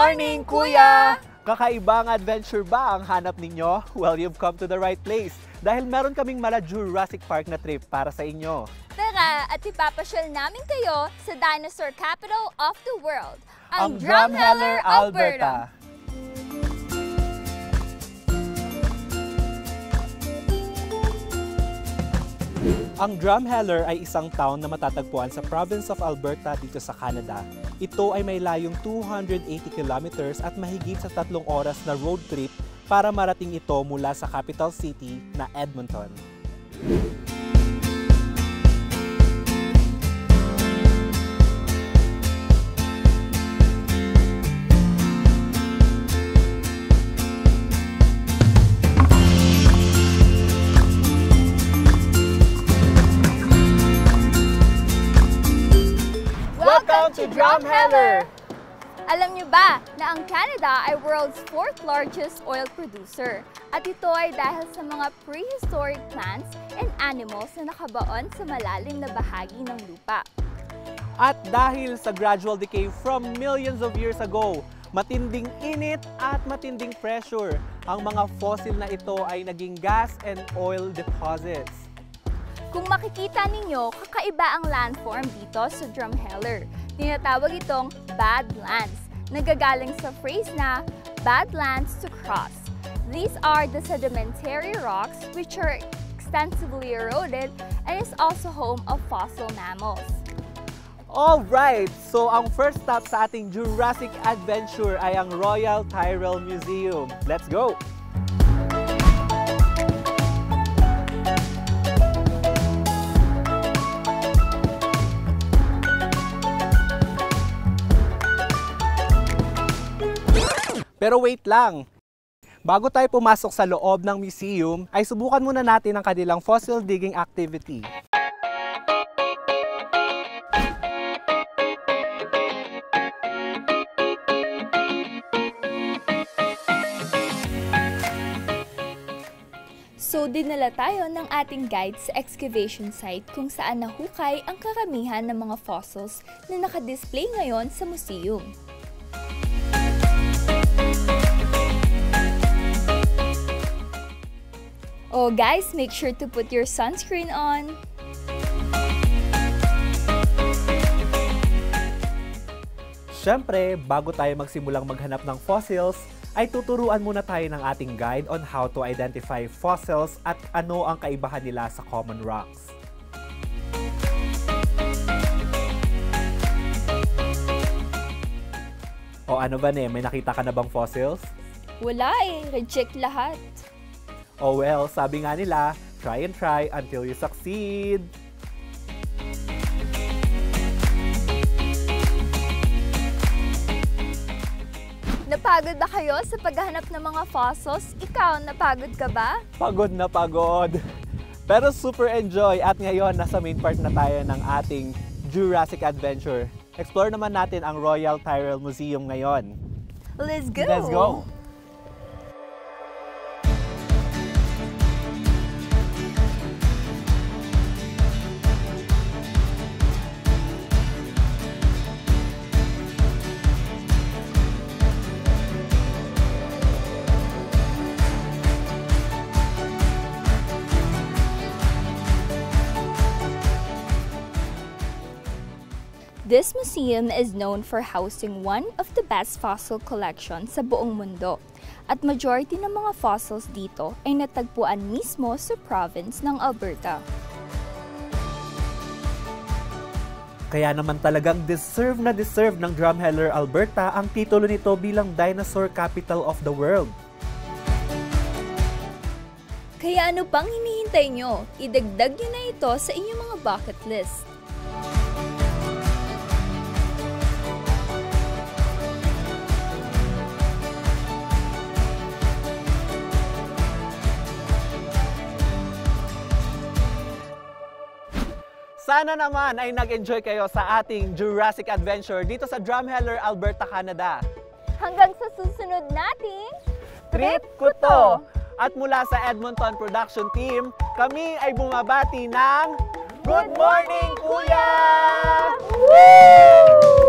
morning, Kuya! Kakaibang adventure ba ang hanap ninyo? Well, you've come to the right place dahil meron kaming mala Jurassic Park na trip para sa inyo. Tara at ipapasyal namin kayo sa dinosaur capital of the world, Ang Drumheller, Alberta. Ang Drumheller ay isang town na matatagpuan sa province of Alberta dito sa Canada. Ito ay may layong 280 kilometers at mahigit sa 3 oras na road trip para marating ito mula sa capital city na Edmonton. Welcome to Drumheller! Alam niyo ba na ang Canada ay world's 4th largest oil producer? At ito ay dahil sa mga prehistoric plants and animals na nakabaon sa malalim na bahagi ng lupa. At dahil sa gradual decay from millions of years ago, matinding init at matinding pressure, ang mga fossil na ito ay naging gas and oil deposits. Kung makikita ninyo, kakaiba ang landform dito sa Drumheller. Tinatawag itong badlands, nagagaling sa phrase na badlands to cross. These are the sedimentary rocks which are extensively eroded and is also home of fossil mammals. Alright, so ang first stop sa ating Jurassic adventure ay ang Royal Tyrrell Museum. Let's go! Pero wait lang! Bago tayo pumasok sa loob ng museum, ay subukan muna natin ang kanilang fossil digging activity. So, dinala tayo ng ating guide sa excavation site kung saan nahukay ang karamihan ng mga fossils na nakadisplay ngayon sa museum. Oh guys, make sure to put your sunscreen on. Siyempre, bago tayo magsimulang maghanap ng fossils, ay tuturuan muna tayo ng ating guide on how to identify fossils at ano ang kaibahan nila sa common rocks. O ano ba may nakita ka na bang fossils? Wala reject lahat. Oh well, sabi nga nila, try and try until you succeed. Napagod ba kayo sa paghahanap ng mga fossils? Ikaw, napagod ka ba? Pagod na pagod. Pero super enjoy at ngayon nasa main part na tayo ng ating Jurassic adventure. Explore naman natin ang Royal Tyrrell Museum ngayon. Let's go! Let's go! This museum is known for housing one of the best fossil collections sa buong mundo. At majority ng mga fossils dito ay natagpuan mismo sa province ng Alberta. Kaya naman talagang deserve ng Drumheller, Alberta ang titulo nito bilang Dinosaur Capital of the World. Kaya ano pang hinihintay nyo? Idagdag nyo na ito sa inyong mga bucket list. Sana naman ay nag-enjoy kayo sa ating Jurassic adventure dito sa Drumheller, Alberta, Canada. Hanggang sa susunod nating Trip Kuto! At mula sa Edmonton Production Team, kami ay bumabati ng Good Morning, Kuya! Woo!